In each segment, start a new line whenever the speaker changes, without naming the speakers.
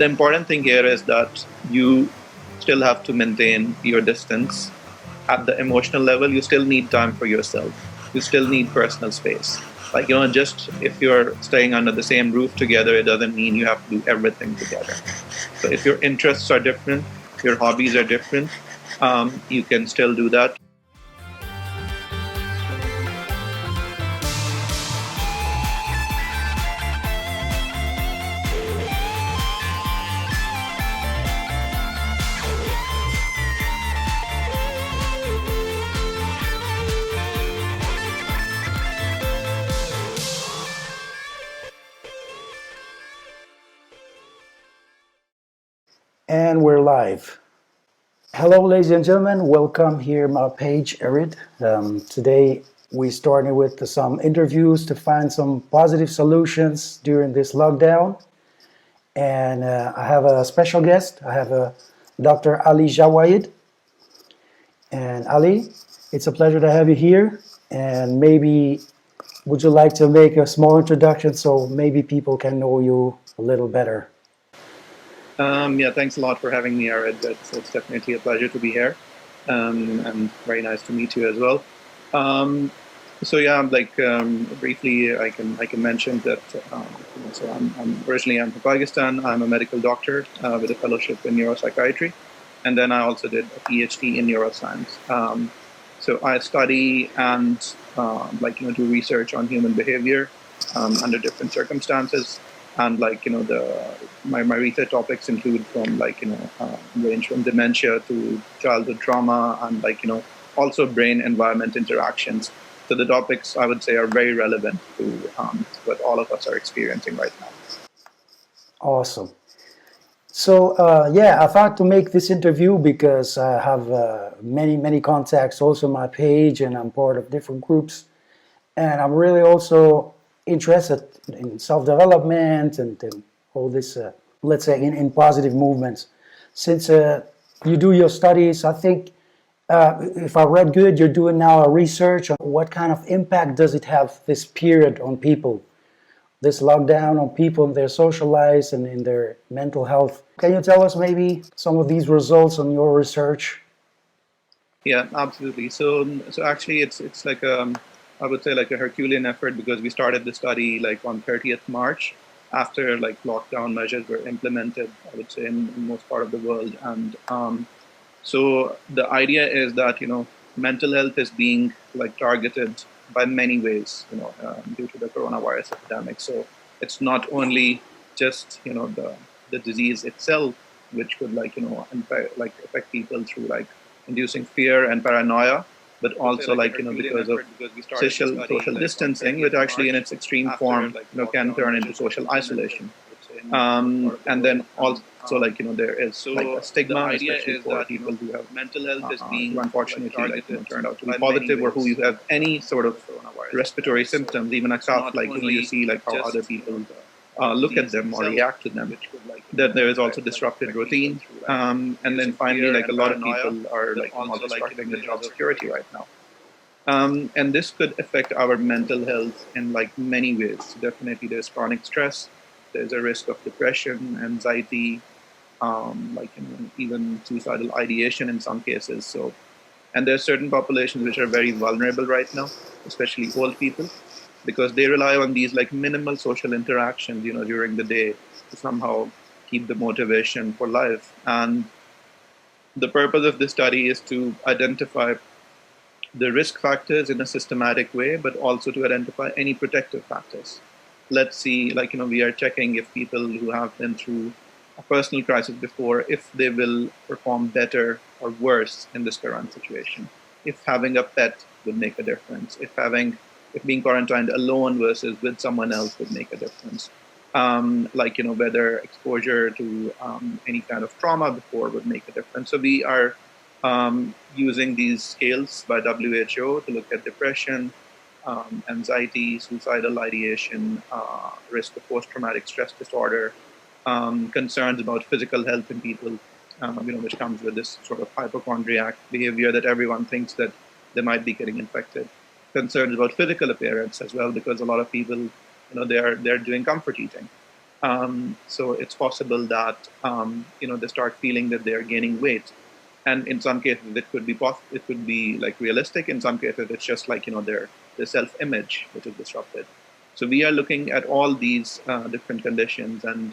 The important thing here is that you still have to maintain your distance. At the emotional level, you still need time for yourself. You still need personal space. Like, just if you're staying under the same roof together, it doesn't mean you have to do everything together. So if your interests are different, your hobbies are different, you can still do that.
And we're live. Hello, ladies and gentlemen. Welcome here on my page, Erid. Today, we started with some interviews to find some positive solutions during this lockdown. And I have a special guest. I have Dr. Ali Jawaid. And Ali, it's a pleasure to have you here. And maybe, would you like to make a small introduction so maybe people can know you a little better?
Yeah, thanks a lot for having me, Erid. It's definitely a pleasure to be here, and very nice to meet you as well. Briefly, I can mention that. So I'm originally from Pakistan. I'm a medical doctor with a fellowship in neuropsychiatry, and then I also did a PhD in neuroscience. So I study and do research on human behavior under different circumstances. And my research topics include from range from dementia to childhood trauma and also brain environment interactions. So the topics I would say are very relevant to what all of us are experiencing right now.
Awesome. So I thought to make this interview because I have many contacts also on my page, and I'm part of different groups, and I'm really also interested in self-development and all this, let's say, in positive movements. Since you do your studies, I think, if I read good, you're doing now a research on what kind of impact does it have, this period, on people, this lockdown, on people in their social lives and in their mental health. Can you tell us maybe some of these results on your research?
Yeah, absolutely. So actually, it's like I would say like a Herculean effort, because we started the study on 30th March after lockdown measures were implemented, I would say, in most part of the world. And so the idea is that mental health is being targeted by many ways due to the coronavirus epidemic. So it's not only just the disease itself, which could affect people through inducing fear and paranoia, but also because of social distancing, which actually in its extreme form can turn into social isolation. And then also there is a stigma, especially for people who have mental health is being unfortunately turned out to be positive, or who you have any sort of respiratory symptoms, even a cough, you see how other people look at them or react to them. That there is also disrupted routine, and then finally a lot of people are also struggling with job security right now. And this could affect our mental health in many ways. Definitely there's chronic stress, there's a risk of depression, anxiety, even suicidal ideation in some cases. So, and there's certain populations which are very vulnerable right now, especially old people, because they rely on these minimal social interactions during the day to somehow keep the motivation for life. And the purpose of this study is to identify the risk factors in a systematic way, but also to identify any protective factors. Let's see, we are checking if people who have been through a personal crisis before, if they will perform better or worse in this current situation. If having a pet would make a difference, if being quarantined alone versus with someone else would make a difference. Whether exposure to any kind of trauma before would make a difference. So we are using these scales by WHO to look at depression, anxiety, suicidal ideation, risk of post-traumatic stress disorder, concerns about physical health in people, which comes with this sort of hypochondriac behavior that everyone thinks that they might be getting infected. Concerns about physical appearance as well, because a lot of people, they're doing comfort eating. So it's possible that they start feeling that they are gaining weight, and in some cases it could be like realistic. In some cases, it's just like their self-image which is disrupted. So we are looking at all these different conditions, and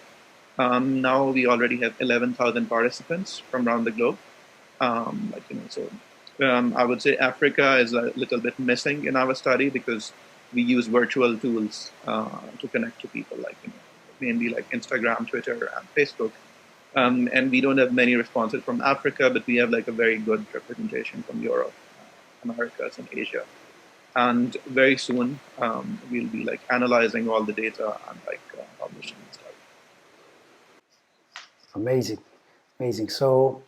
now we already have 11,000 participants from around the globe. I would say Africa is a little bit missing in our study because we use virtual tools to connect to people, like mainly like Instagram, Twitter, and Facebook. And we don't have many responses from Africa, but we have like a very good representation from Europe, Americas, and Asia. And very soon we'll be like analyzing all the data and like publishing the study.
Amazing, amazing. So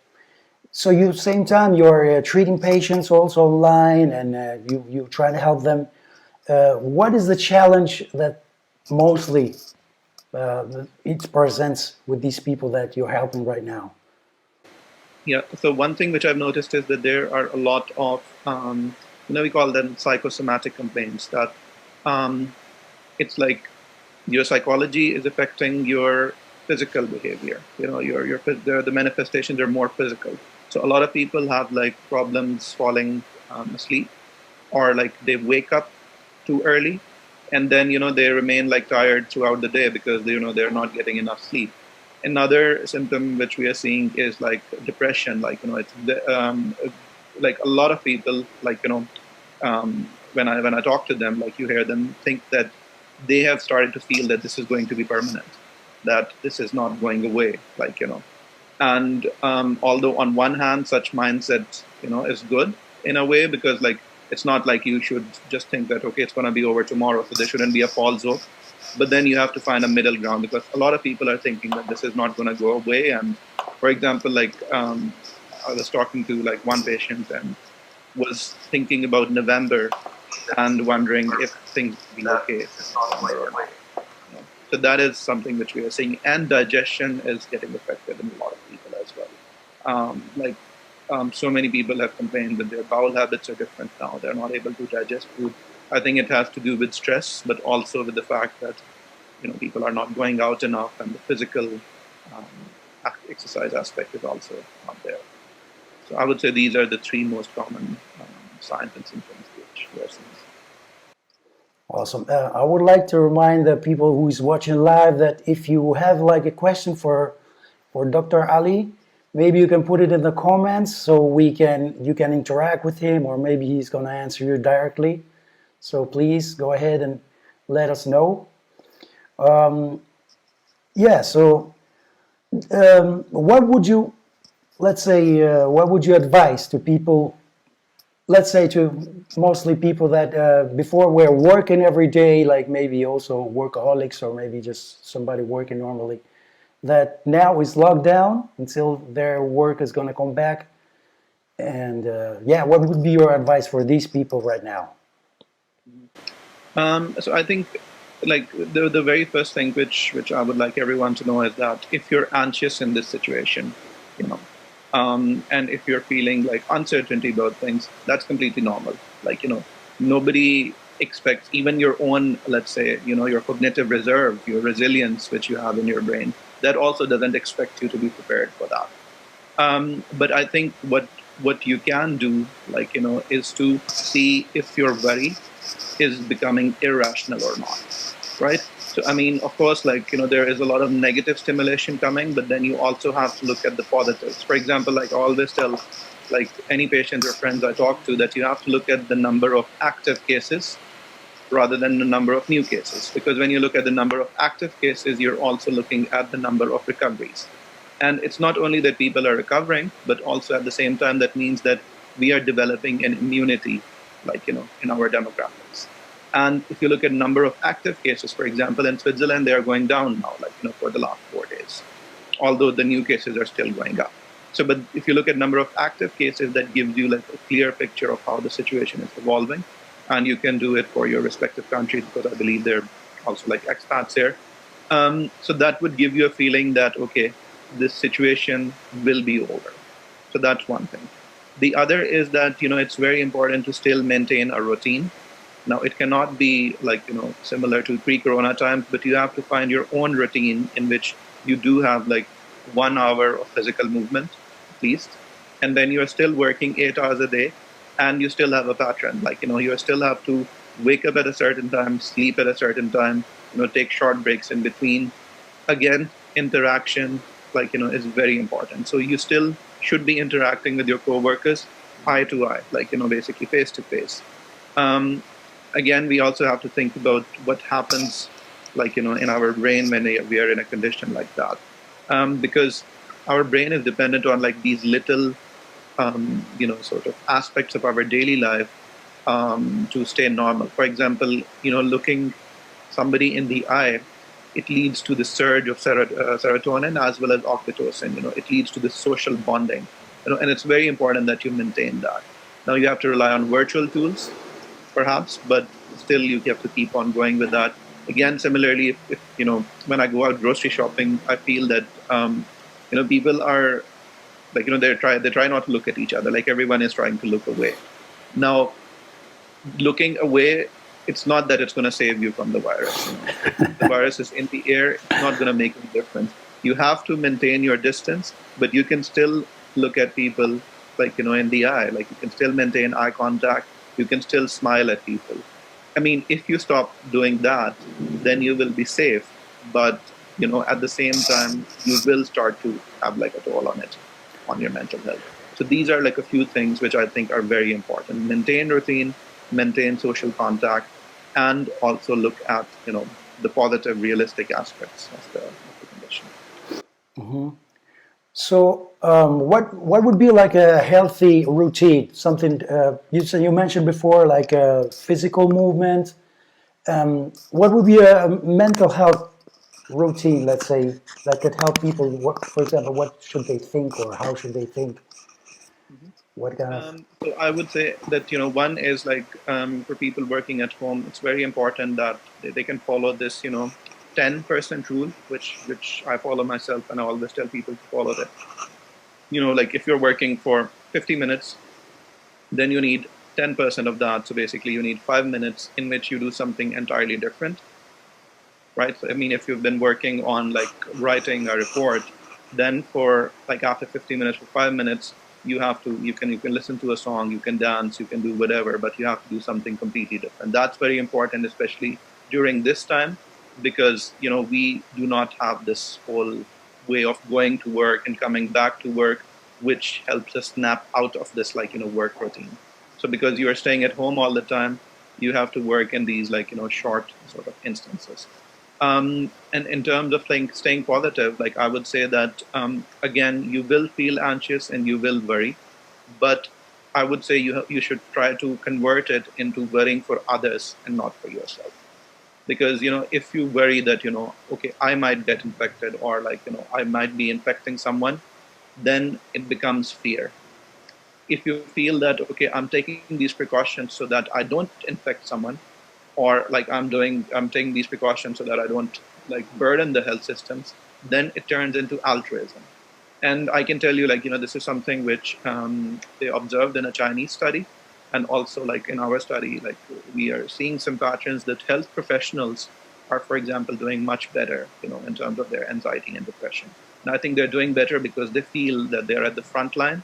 you same time you're treating patients also online, and you try to help them. What is the challenge that mostly it presents with these people that you're helping right now?
Yeah. So one thing which I've noticed is that there are a lot of we call them psychosomatic complaints. That it's like your psychology is affecting your physical behavior. The manifestations are more physical. So a lot of people have like problems falling asleep, or like they wake up too early, and then they remain like tired throughout the day because they're not getting enough sleep. Another symptom which we are seeing is like depression. Like it's like a lot of people, like when I talk to them, like you hear them think that they have started to feel that this is going to be permanent, that this is not going away, and although on one hand such mindset is good in a way, because like it's not like you should just think that okay, it's going to be over tomorrow, so there shouldn't be a false hope. But then you have to find a middle ground, because a lot of people are thinking that this is not going to go away. And for example, like I was talking to like one patient and was thinking about November and wondering if things will be okay. So that is something which we are seeing, and digestion is getting affected in a lot of people as well. So many people have complained that their bowel habits are different now. They're not able to digest food. I think it has to do with stress, but also with the fact that people are not going out enough, and the physical exercise aspect is also not there. So I would say these are the three most common signs and symptoms which we are seeing.
Awesome. I would like to remind the people who is watching live that if you have like a question for Dr. Ali, maybe you can put it in the comments so you can interact with him, or maybe he's going to answer you directly. So please go ahead and let us know. So what would you, let's say, what would you advise to people, let's say to mostly people that before were working every day, like maybe also workaholics, or maybe just somebody working normally, that now is locked down until their work is going to come back? And what would be your advice for these people right now?
So I think like the very first thing which I would like everyone to know is that if you're anxious in this situation, and if you're feeling like uncertainty about things, that's completely normal. Like nobody expects, even your own, let's say, your cognitive reserve, your resilience which you have in your brain, that also doesn't expect you to be prepared for that. But I think what you can do, is to see if your worry is becoming irrational or not, right? So I mean, of course, there is a lot of negative stimulation coming, but then you also have to look at the positives. For example, like I always tell like any patients or friends I talk to, that you have to look at the number of active cases rather than the number of new cases, because when you look at the number of active cases, you're also looking at the number of recoveries. And it's not only that people are recovering, but also at the same time, that means that we are developing an immunity, in our demographics. And if you look at number of active cases, for example, in Switzerland, they are going down now, for the last 4 days, although the new cases are still going up. So, but if you look at number of active cases, that gives you like a clear picture of how the situation is evolving. And you can do it for your respective countries, because I believe they're also like expats here. So that would give you a feeling that, okay, this situation will be over. So that's one thing. The other is that, it's very important to still maintain a routine. Now, it cannot be like, similar to pre-corona times, but you have to find your own routine in which you do have like 1 hour of physical movement at least, and then you're still working 8 hours a day, and you still have a pattern. Like, you still have to wake up at a certain time, sleep at a certain time, take short breaks in between. Again, interaction, like, is very important. So you still should be interacting with your coworkers eye to eye, like, basically face to face. Again, we also have to think about what happens, like, in our brain when we are in a condition like that, because our brain is dependent on like these little, sort of aspects of our daily life to stay normal. For example, looking somebody in the eye, it leads to the surge of serotonin as well as oxytocin. It leads to the social bonding, and it's very important that you maintain that. Now you have to rely on virtual tools, perhaps, but still you have to keep on going with that. Again, similarly, if when I go out grocery shopping, I feel that people are like, they try not to look at each other. Like, everyone is trying to look away. Now, looking away, it's not that it's going to save you from the virus. If the virus is in the air, it's not going to make a difference. You have to maintain your distance, but you can still look at people, like, in the eye. Like, you can still maintain eye contact. You can still smile at people. I mean, if you stop doing that, then you will be safe. But, at the same time, you will start to have like a toll on it, on your mental health. So these are like a few things which I think are very important. Maintain routine, maintain social contact, and also look at, the positive, realistic aspects of the condition.
So, what would be like a healthy routine? Something you mentioned before, like a physical movement. What would be a mental health routine? Let's say that could help people. What, for example, what should they think, or how should they think? What kind of?
So I would say that, one is like, for people working at home, it's very important that they can follow this 10% rule, which I follow myself, and I always tell people to follow that. Like, if you're working for 50 minutes, then you need 10% of that. So basically, you need 5 minutes in which you do something entirely different, right? So, I mean, if you've been working on like writing a report, then for like after 50 minutes, for 5 minutes, you can listen to a song, you can dance, you can do whatever, but you have to do something completely different. That's very important, especially during this time, because we do not have this whole way of going to work and coming back to work, which helps us snap out of this like work routine. So because you are staying at home all the time, you have to work in these like short sort of instances. And in terms of like staying positive, like I would say that again, you will feel anxious and you will worry, but I would say you should try to convert it into worrying for others and not for yourself. Because if you worry that okay, I might get infected, or like I might be infecting someone, then it becomes fear. If you feel that okay, I'm taking these precautions so that I don't infect someone, or like I'm taking these precautions so that I don't like burden the health systems, then it turns into altruism. And I can tell you, like this is something which they observed in a Chinese study, and also like in our study, like we are seeing some patterns that health professionals are, for example, doing much better, in terms of their anxiety and depression. And I think they're doing better because they feel that they're at the front line,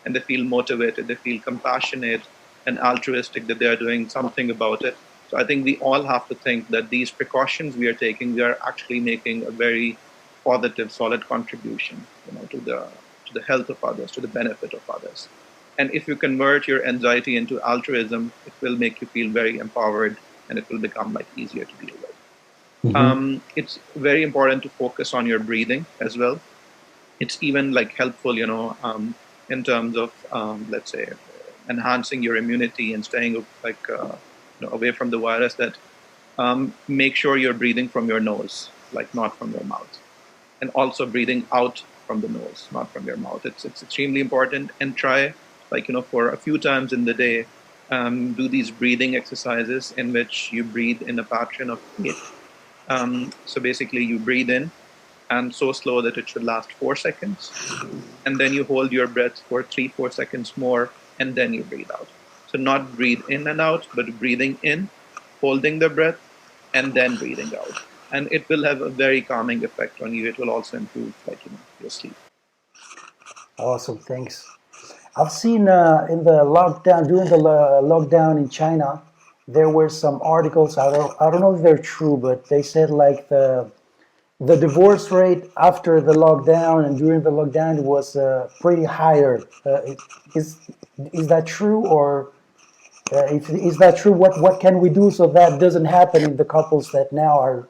and they feel motivated, they feel compassionate and altruistic, that they are doing something about it. So I think we all have to think that these precautions we are taking, we are actually making a very positive, solid contribution, to the health of others, to the benefit of others. And if you convert your anxiety into altruism, it will make you feel very empowered, and it will become like easier to deal with. It's very important to focus on your breathing as well. It's even like helpful, in terms of let's say enhancing your immunity and staying like away from the virus. That make sure you're breathing from your nose, like not from your mouth, and also breathing out from the nose, not from your mouth. It's extremely important. And try like for a few times in the day, do these breathing exercises in which you breathe in a pattern of 8. So basically, you breathe in, and so slow that it should last 4 seconds. And then you hold your breath for 3-4 seconds more, and then you breathe out. So not breathe in and out, but breathing in holding the breath, and then breathing out. And it will have a very calming effect on you. It will also improve, like, your sleep.
Awesome, thanks. I've seen in the lockdown, during the lockdown in China, there were some articles. I don't know if they're true, but they said like the divorce rate after the lockdown and during the lockdown was pretty higher. Is is that true, or if is that true? What can we do so that doesn't happen in the couples that now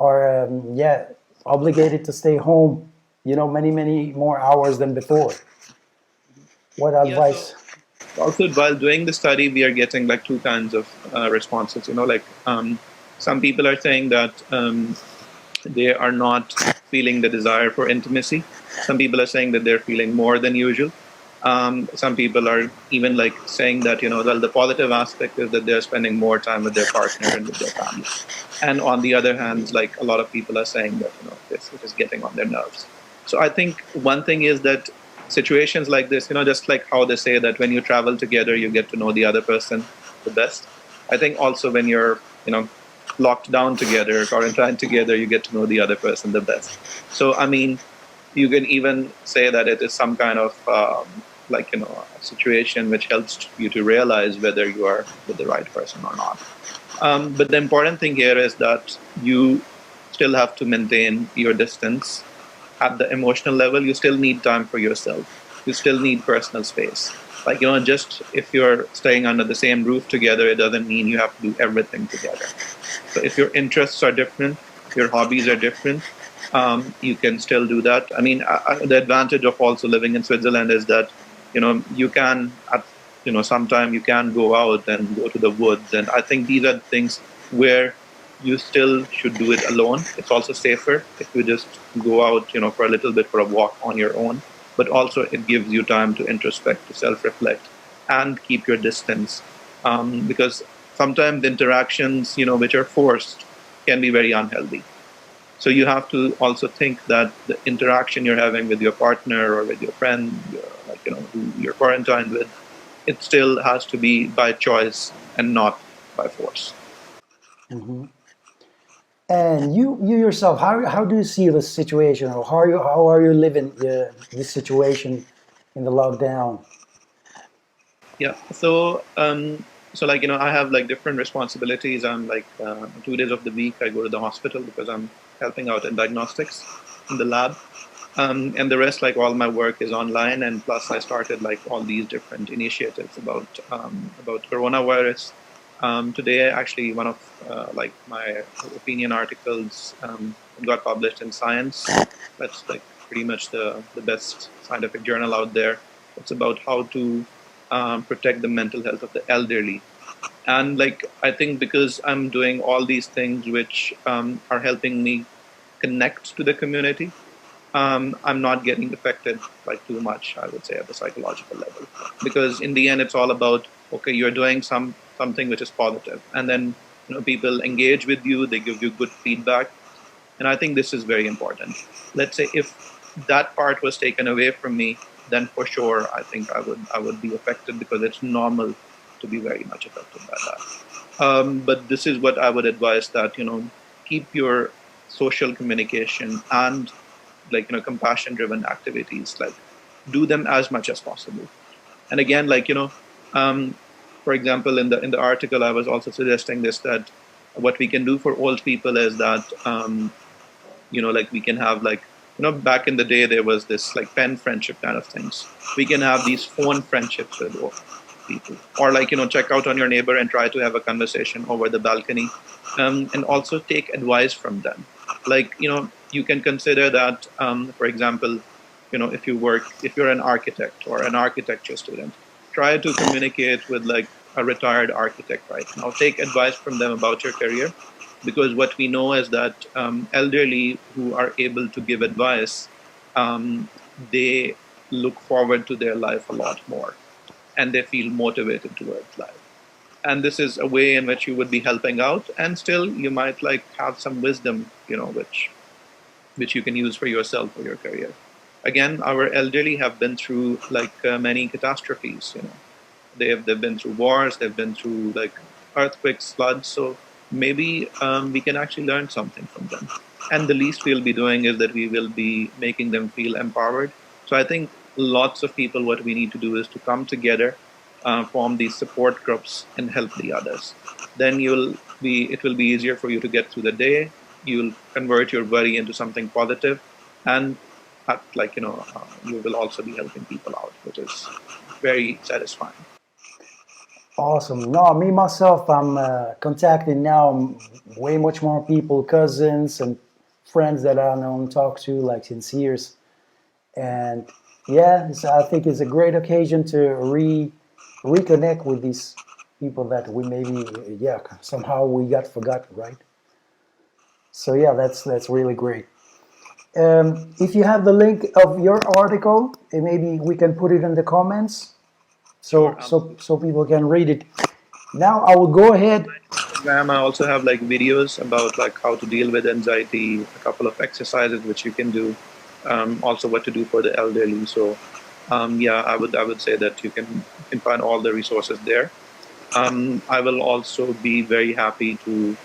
are yeah, obligated to stay home? Many more hours than before. What
Yeah, so
advice?
also while doing the study, we are getting like two kinds of responses. Some people are saying that they are not feeling the desire for intimacy. Some people are saying that they're feeling more than usual. Some people are even like saying that, well, the positive aspect is that they're spending more time with their partner and with their family. And on the other hand, like a lot of people are saying that, this it is getting on their nerves. So I think one thing is that situations like this, just like how they say that when you travel together, you get to know the other person the best. I think also when you're, locked down together, quarantined together, you get to know the other person the best. So, I mean, you can even say that it is some kind of a situation which helps you to realize whether you are with the right person or not. But the important thing here is that you still have to maintain your distance at the emotional level. You still need time for yourself. You still need personal space. Like, just if you're staying under the same roof together, it doesn't mean you have to do everything together. So if your interests are different, your hobbies are different, you can still do that. I mean, the advantage of also living in Switzerland is that, you can, sometime you can go out and go to the woods. And I think these are things where you still should do it alone. It's also safer if you just go out, for a little bit for a walk on your own. But also it gives you time to introspect, to self-reflect, and keep your distance. Because sometimes interactions, which are forced, can be very unhealthy. So you have to also think that the interaction you're having with your partner or with your friend, who you're quarantined with, it still has to be by choice and not by force.
Hmm. And you yourself, how do you see the situation, or how are you living this situation in the lockdown?
Yeah. So I have like different responsibilities. I'm like 2 days of the week I go to the hospital because I'm helping out in diagnostics in the lab. And the rest, like all my work is online. And plus I started like all these different initiatives about coronavirus. Today, actually, one of like my opinion articles got published in Science. That's like pretty much the best scientific journal out there. It's about how to protect the mental health of the elderly. And like I think because I'm doing all these things which are helping me connect to the community, I'm not getting affected by too much, I would say, at the psychological level. Because in the end, it's all about, okay, you're doing something which is positive, and then people engage with you, they give you good feedback, and I think this is very important. Let's say if that part was taken away from me, then for sure I think I would be affected because it's normal to be very much affected by that. But this is what I would advise, that keep your social communication and like compassion driven activities, like do them as much as possible. And again, like um, for example, in the article I was also suggesting this, that what we can do for old people is that like we can have like back in the day there was this like pen friendship kind of things. We can have these phone friendships with old people, or like check out on your neighbor and try to have a conversation over the balcony, and also take advice from them. Like you can consider that, for example, if you're an architect or an architecture student, try to communicate with like a retired architect right now. Take advice from them about your career, because what we know is that elderly who are able to give advice, they look forward to their life a lot more, and they feel motivated towards life. And this is a way in which you would be helping out, and still you might like have some wisdom, which you can use for yourself or your career. Again, our elderly have been through like many catastrophes. They've been through wars, they've been through like earthquakes, floods. So maybe we can actually learn something from them. And the least we'll be doing is that we will be making them feel empowered. So I think lots of people, what we need to do is to come together, form these support groups, and help the others. Then it will be easier for you to get through the day. You'll convert your worry into something positive, and you will also be helping people out, which is very satisfying.
Awesome. No, me myself, I'm contacting now way much more people, cousins and friends that I don't talk to like since years. And yeah, I think it's a great occasion to reconnect with these people that we maybe somehow we got forgotten, right? So yeah, that's really great. If you have the link of your article, maybe we can put it in the comments
Sure,
so people can read it. Now I will go ahead.
Instagram, I also have like videos about like how to deal with anxiety, a couple of exercises which you can do, also what to do for the elderly. So yeah, I would say that you can find all the resources there. I will also be very happy to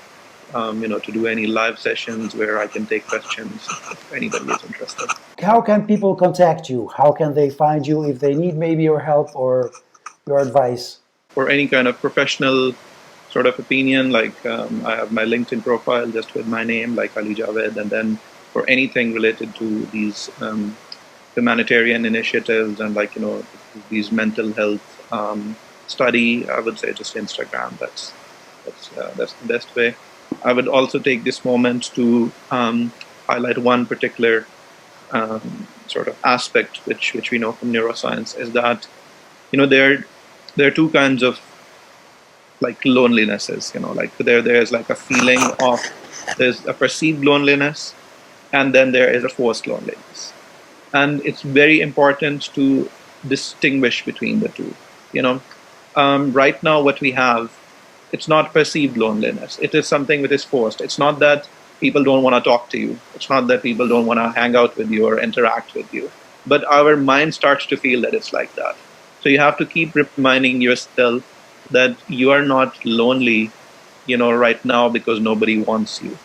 do any live sessions where I can take questions if anybody is interested.
How can people contact you? How can they find you if they need maybe your help or your advice?
For any kind of professional sort of opinion, like I have my LinkedIn profile just with my name, like Ali Jawaid, and then for anything related to these humanitarian initiatives and these mental health study, I would say just Instagram. That's the best way. I would also take this moment to highlight one particular sort of aspect which we know from neuroscience is that there are two kinds of like lonelinesses. Like there's like a feeling of there's a perceived loneliness, and then there is a forced loneliness, and it's very important to distinguish between the two. You know, right now what we have, it's not perceived loneliness. It is something that is forced. It's not that people don't want to talk to you. It's not that people don't want to hang out with you or interact with you. But our mind starts to feel that it's like that. So you have to keep reminding yourself that you are not lonely, right now because nobody wants you.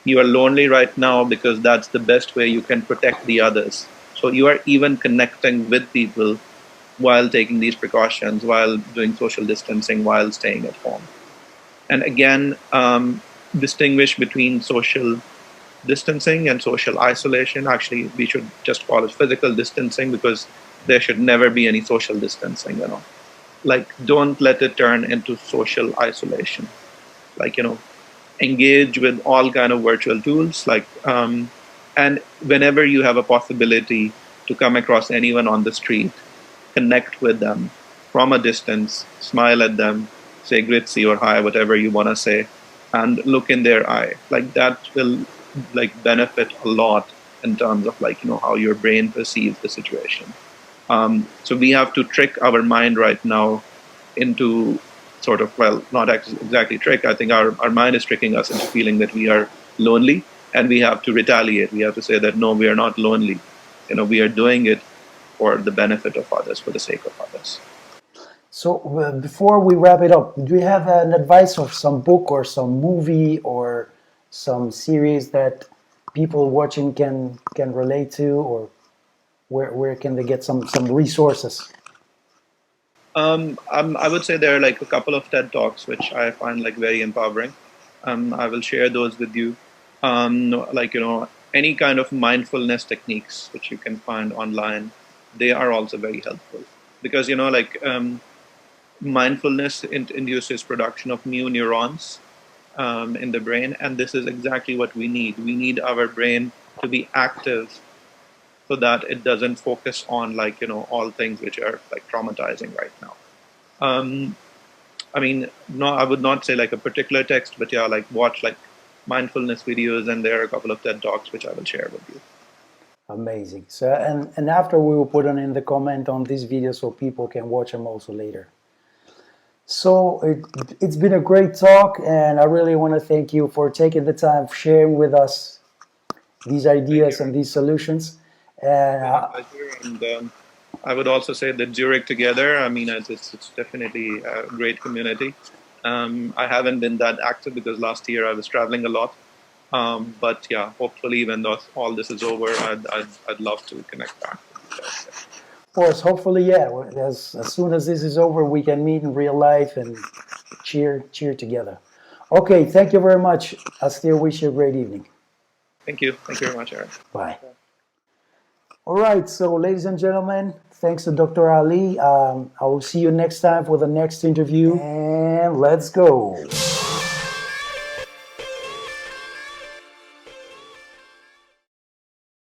You are lonely right now because that's the best way you can protect the others. So you are even connecting with people while taking these precautions, while doing social distancing, while staying at home. And again, distinguish between social distancing and social isolation. Actually, we should just call it physical distancing because there should never be any social distancing. Like, don't let it turn into social isolation. Like, engage with all kind of virtual tools. And whenever you have a possibility to come across anyone on the street, connect with them from a distance, smile at them, say gritzy or hi, whatever you want to say, and look in their eye. Like that will benefit a lot in terms of how your brain perceives the situation. So we have to trick our mind right now into sort of, well, not exactly trick. I think our mind is tricking us into feeling that we are lonely, and we have to retaliate. We have to say that no, we are not lonely. We are doing it for the benefit of others, for the sake of others.
So before we wrap it up, do you have an advice of some book or some movie or some series that people watching can relate to, or where can they get some resources?
I would say there are like a couple of TED Talks which I find like very empowering. I will share those with you. Any kind of mindfulness techniques which you can find online, they are also very helpful because mindfulness induces production of new neurons in the brain, and this is exactly what we need. We need our brain to be active so that it doesn't focus on all things which are like traumatizing right now. I mean, no, I would not say like a particular text, but yeah, like watch like mindfulness videos, and there are a couple of TED Talks which I will share with you.
Amazing. So and after we will put them in the comment on this video so people can watch them also later. So it's been a great talk, and I really want to thank you for taking the time sharing with us these ideas and these solutions. And
I would also say that Zurich together, I mean, it's definitely a great community. I haven't been that active because last year I was traveling a lot. But yeah, hopefully when all this is over, I'd love to connect back with you guys.
Of course, hopefully, yeah. As soon as this is over, we can meet in real life and cheer together. Okay, thank you very much. I still wish you a great evening.
Thank you. Thank you very much, Erid.
Bye. All right, so ladies and gentlemen, thanks to Dr. Ali. I will see you next time for the next interview. And let's go.